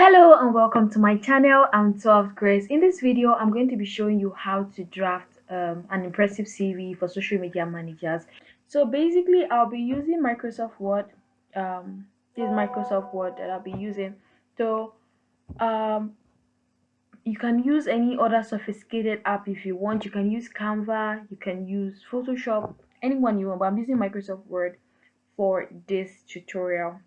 Hello and welcome to my channel. I'm 12 Grace. In this video, I'm going to be showing you how to draft an impressive CV for social media managers. So basically, I'll be using Microsoft Word. This is Microsoft Word that I'll be using. So um, you can use any other sophisticated app if you want. You can use Canva, you can use Photoshop, anyone you want. But I'm using Microsoft Word for this tutorial.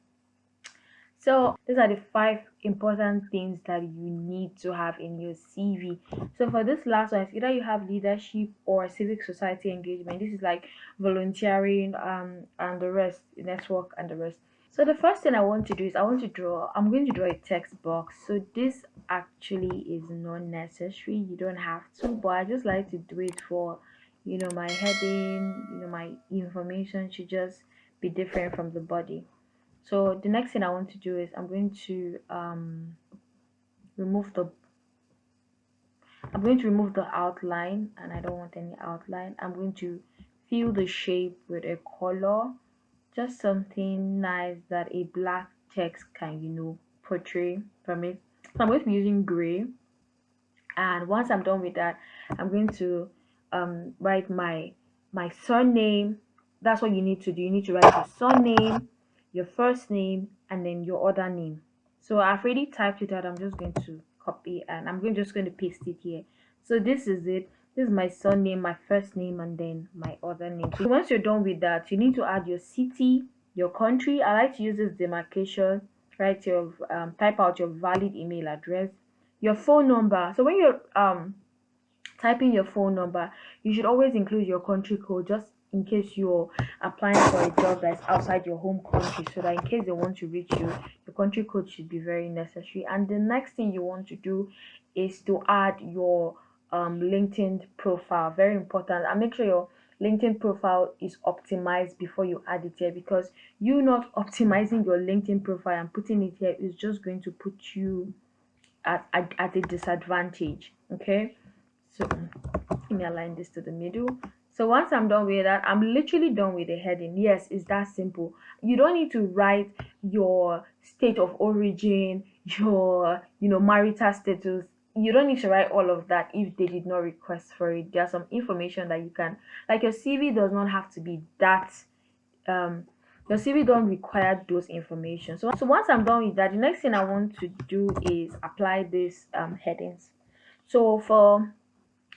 So these are the five important things that you need to have in your CV. So for this last one, it's either you have leadership or civic society engagement. This is like volunteering, and the rest, network and the rest. So the first thing I want to do is I'm going to draw a text box. So this actually is not necessary. You don't have to, but I just like to do it for, my heading, my information should just be different from the body. So the next thing I want to do is remove the I'm going to remove the outline, and I don't want any outline. I'm going to fill the shape with a color, just something nice that a black text can portray from it. So I'm going to be using gray, and once I'm done with that, I'm going to write my surname. That's what you need to do. You need to write your surname, your first name, and then your other name. So I've already typed it out. I'm just going to copy, and just going to paste it here. So this is it. This is my surname, my first name, and then my other name. So once you're done with that, you need to add your city, your country. I like to use this demarcation. Write your type out your valid email address, your phone number. So when you're typing your phone number, you should always include your country code, just in case you're applying for a job that's outside your home country, so that in case they want to reach you, your country code should be very necessary. And the next thing you want to do is to add your LinkedIn profile. Very important. And make sure your LinkedIn profile is optimized before you add it here, because you not optimizing your LinkedIn profile and putting it here is just going to put you at a disadvantage. Okay, so let me align this to the middle. So once I'm done with that, I'm literally done with the heading. Yes, it's that simple. You don't need to write your state of origin, your marital status. You don't need to write all of that if they did not request for it. There's some information that you can, like, your CV does not have to be that um your CV don't require those information. So once I'm done with that, the next thing I want to do is apply these headings. So for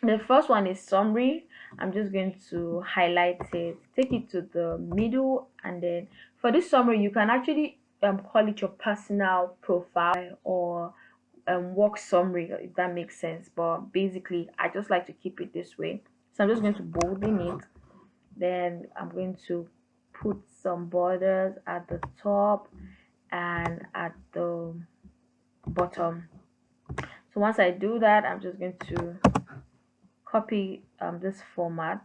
the first one is summary. I'm just going to highlight it, take it to the middle, and then for this summary, you can actually call it your personal profile or work summary, if that makes sense. But basically, I just like to keep it this way. So I'm just going to bold in it. Then I'm going to put some borders at the top and at the bottom. So once I do that, I'm just going to copy this format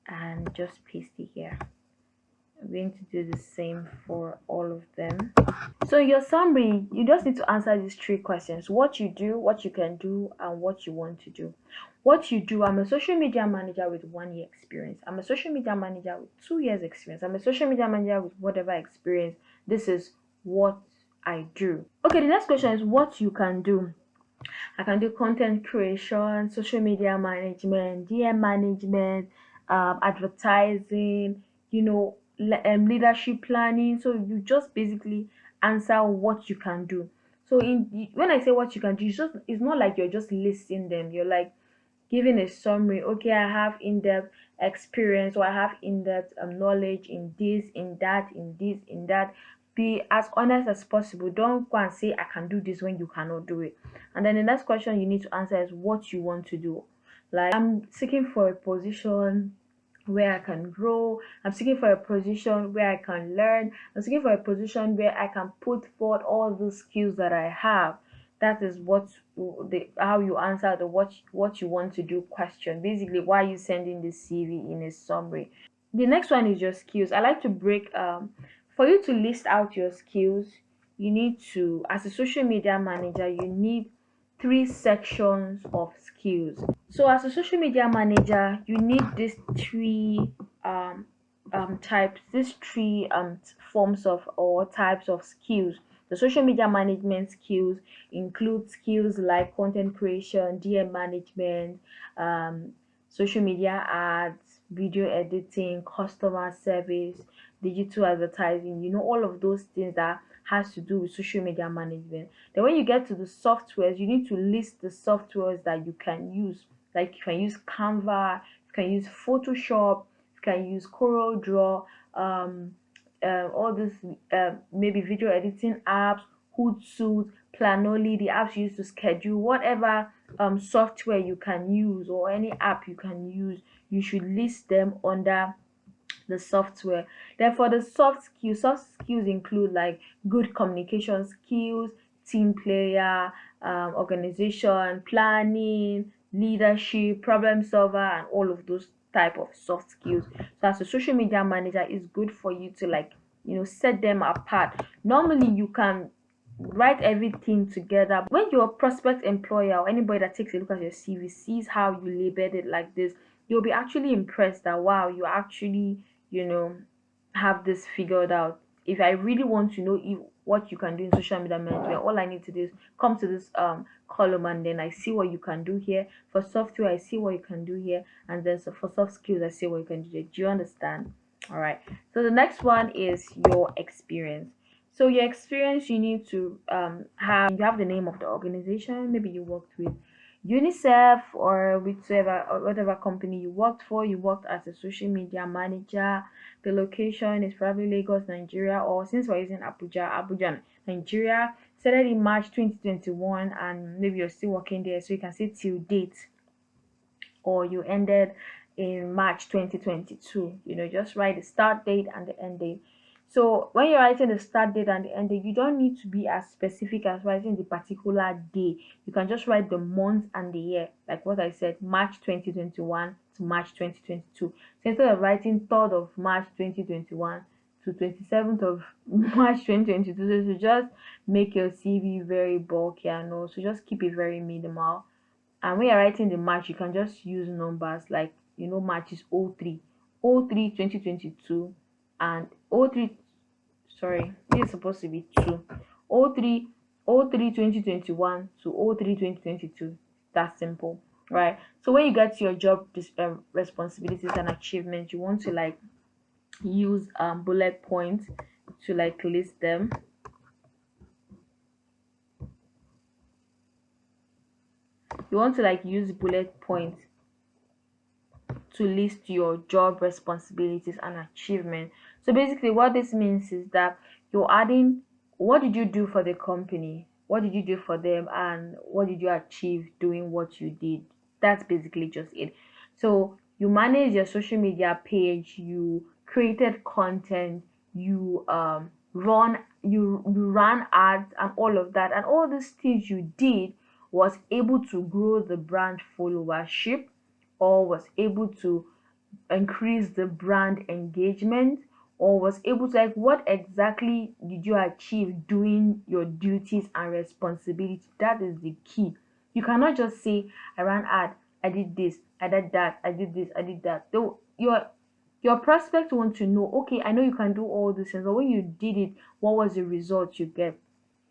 and just paste it here. I'm going to do the same for all of them. So your summary, you just need to answer these three questions: what you do, what you can do, and what you want to do. What you do: I'm a social media manager with 1 year experience. I'm a social media manager with 2 years experience. I'm a social media manager with whatever experience. This is what I do. Okay, the next question is what you can do. I can do content creation, social media management, DM management, advertising, leadership planning. So you just basically answer what you can do. So when I say what you can do, it's not like you're just listing them. You're like giving a summary. Okay, I have in-depth experience, or I have in-depth knowledge in this, in that, in this, in that. Be as honest as possible. Don't go and say I can do this when you cannot do it. And then the next question you need to answer is what you want to do. Like, I'm seeking for a position where I can grow. I'm seeking for a position where I can learn. I'm seeking for a position where I can put forth all the skills that I have. That is what the how you answer the what you want to do question. Basically, why are you sending the CV in a summary? The next one is your skills. I like to break for you to list out your skills, you need to, as a social media manager, you need three sections of skills. So as a social media manager, you need these three types, these three forms of or types of skills. The social media management skills include skills like content creation, DM management, um, social media ads, video editing, customer service, digital advertising, all of those things that has to do with social media management. Then when you get to the softwares, you need to list the softwares that you can use. Like you can use Canva, you can use Photoshop, you can use Corel Draw, all this maybe video editing apps, Hootsuite, Planoly, the apps you use to schedule, whatever software you can use or any app you can use, you should list them under the software. Then for the soft skills include like good communication skills, team player, organization, planning, leadership, problem solver, and all of those type of soft skills. So as a social media manager, it's good for you to like set them apart. Normally you can write everything together. When your prospect employer or anybody that takes a look at your CV sees how you labeled it like this, you'll be actually impressed that wow, you actually you know have this figured out. If I really want to know if what you can do in social media management, all I need to do is come to this column, and then I see what you can do here. For software, I see what you can do here, and then so for soft skills, I see what you can do here. Do you understand? All right. So the next one is your experience. So your experience, you need to have the name of the organization. Maybe you worked with UNICEF or whichever or whatever company you worked for. You worked as a social media manager. The location is probably Lagos, Nigeria, or since we're using Abuja, Nigeria. Started in March 2021, and maybe you're still working there, so you can say till date, or you ended in March 2022. Just write the start date and the end date. So when you're writing the start date and the end date, you don't need to be as specific as writing the particular day. You can just write the month and the year, like what I said, March 2021 to March 2022. So instead of writing 3rd of March 2021 to 27th of March 2022, so just make your CV very bulky and also just keep it very minimal. And when you're writing the March, you can just use numbers like March is 03, 03 2022, and 03, sorry, this is supposed to be 2, 03, 03 2021 to 03 2022. That's simple, right? So when you get to your job responsibilities and achievements, you want to like use bullet points to like list them. You want to like use bullet points to list your job responsibilities and achievement. So basically what this means is that you're adding what did you do for the company, what did you do for them, and what did you achieve doing what you did. That's basically just it. So you manage your social media page, you created content, you ran ads and all of that, and all these things you did was able to grow the brand followership, or was able to increase the brand engagement, or was able to like what exactly did you achieve doing your duties and responsibility. That is the key. You cannot just say I ran ad, I did this, I did that, I did this, I did that. Though your prospects want to know, okay, I know you can do all these things, but when you did it, what was the result you get?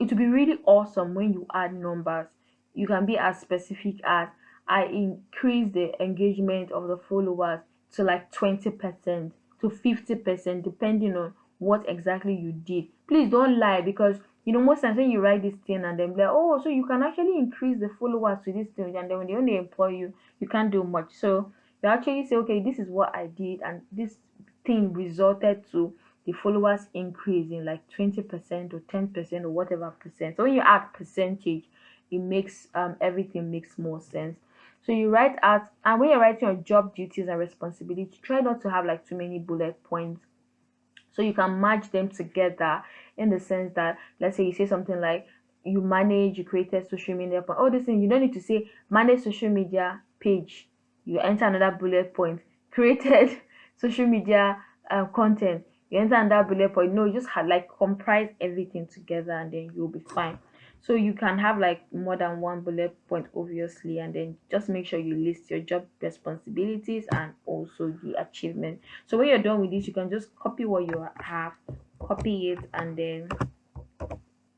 It will be really awesome when you add numbers. You can be as specific as I increase the engagement of the followers to like 20% to 50%, depending on what exactly you did. Please don't lie, because most times when you write this thing and then like, oh, so you can actually increase the followers to this thing, and then when they only employ you, you can't do much. So you actually say, okay, this is what I did, and this thing resulted to the followers increasing like 20% or 10% or whatever percent. So when you add percentage, it makes everything makes more sense. So you write out, and when you're writing your job duties and responsibility, try not to have like too many bullet points, so you can match them together, in the sense that, let's say you say something like you created social media, but all this thing, you don't need to say manage social media page. You enter another bullet point, created social media content. You enter another bullet point. No, you just had like comprise everything together, and then you'll be fine. So you can have like more than one bullet point, obviously, and then just make sure you list your job responsibilities and also the achievement. So when you're done with this, you can just copy what you have, copy it, and then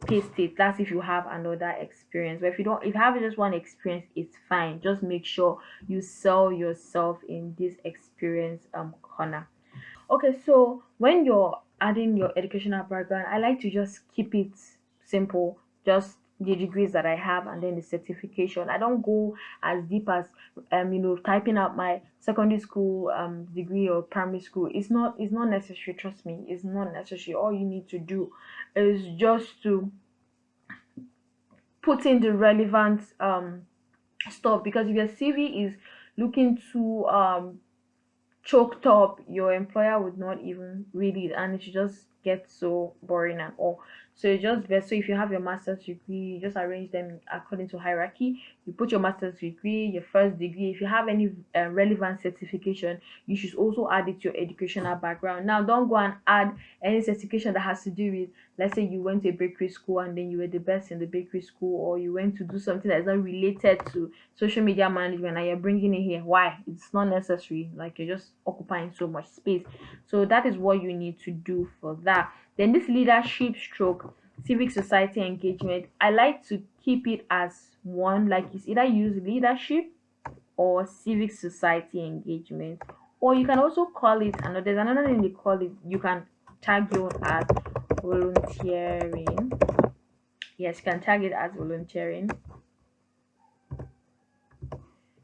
paste it. That's if you have another experience. But if you don't, if you have just one experience, it's fine. Just make sure you sell yourself in this experience corner. Okay, so when you're adding your educational background, I like to just keep it simple, just the degrees that I have and then the certification. I don't go as deep as typing out my secondary school degree or primary school. It's not necessary, trust me, it's not necessary. All you need to do is just to put in the relevant stuff, because if your CV is looking to choked up, your employer would not even read it and it should just get so boring and all. So it's just best. So if you have your master's degree, you just arrange them according to hierarchy. You put your master's degree, your first degree. If you have any relevant certification, you should also add it to your educational background. Now, don't go and add any certification that has to do with, let's say you went to a bakery school and then you were the best in the bakery school, or you went to do something that is not related to social media management and you're bringing it here. Why? It's not necessary. Like, you're just occupying so much space. So that is what you need to do for that. Then this leadership stroke civic society engagement, I like to keep it as one. Like, it's either use leadership or civic society engagement, or you can also call it another. There's another name they call it. You can tag yours as volunteering. Yes, you can tag it as volunteering.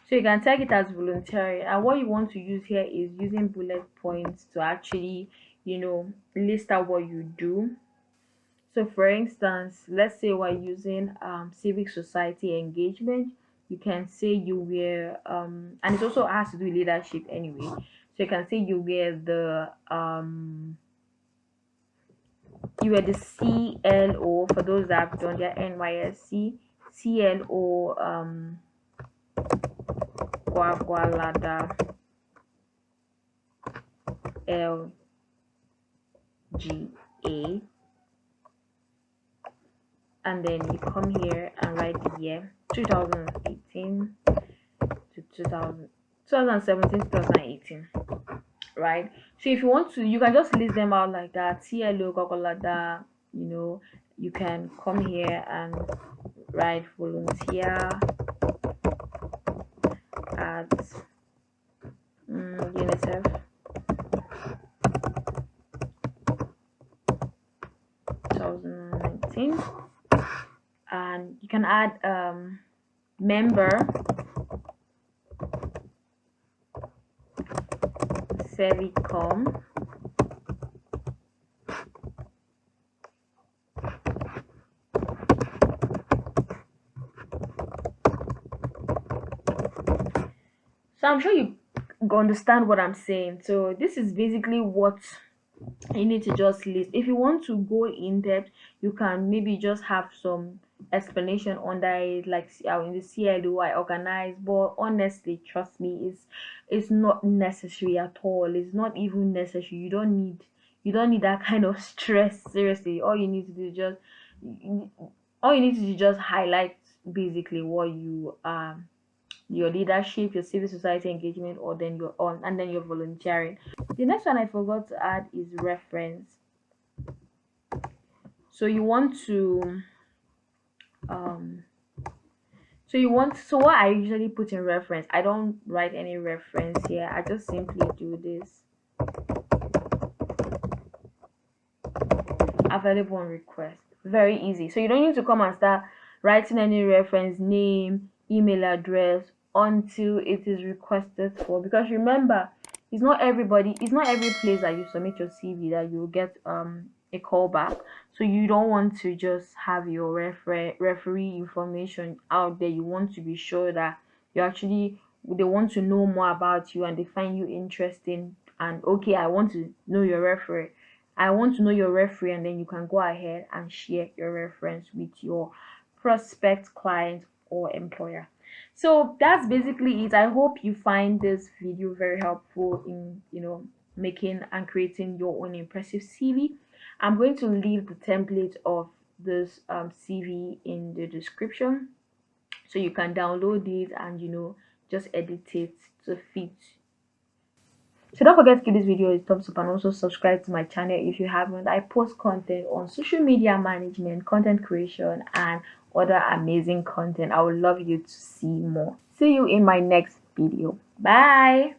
So you can tag it as voluntary, and what you want to use here is using bullet points to actually, list out what you do. So for instance, let's say we're using civic society engagement. You can say you were and it also has to do with leadership anyway. So you can say you were the CLO, for those that have done their NYSC. CLO Gwagwalada LGA, and then you come here and write the year 2018 to 2017 2018, right? So if you want to, you can just list them out like that. CLO Gwagwalada, you can come here and write volunteer at UNICEF 2019, and you can add member Sevicom, so I'm sure you understand what I'm saying. So this is basically what you need to just list. If you want to go in depth, you can maybe just have some explanation under it, like in the CLO I organize. But honestly, trust me, it's not necessary at all. It's not even necessary. You don't need that kind of stress. Seriously, all you need to do is just highlight basically what you your leadership, your civil society engagement, or then your on and then your volunteering. The next one I forgot to add is reference. So you want to um so what I usually put in reference, I don't write any reference here. I just simply do this available on request. Very easy. So you don't need to come and start writing any reference, name, email address until it is requested for. Because remember, it's not every place that you submit your CV that you'll get a call back. So you don't want to just have your referee information out there. You want to be sure that you actually they want to know more about you and they find you interesting, and okay, I want to know your referee, and then you can go ahead and share your reference with your prospect client or employer. So that's basically it. I hope you find this video very helpful in making and creating your own impressive CV. I'm going to leave the template of this CV in the description, so you can download it and just edit it to fit So don't forget to give this video a thumbs up and also subscribe to my channel if you haven't. I post content on social media management, content creation, and other amazing content. I would love you to see more. See you in my next video. Bye.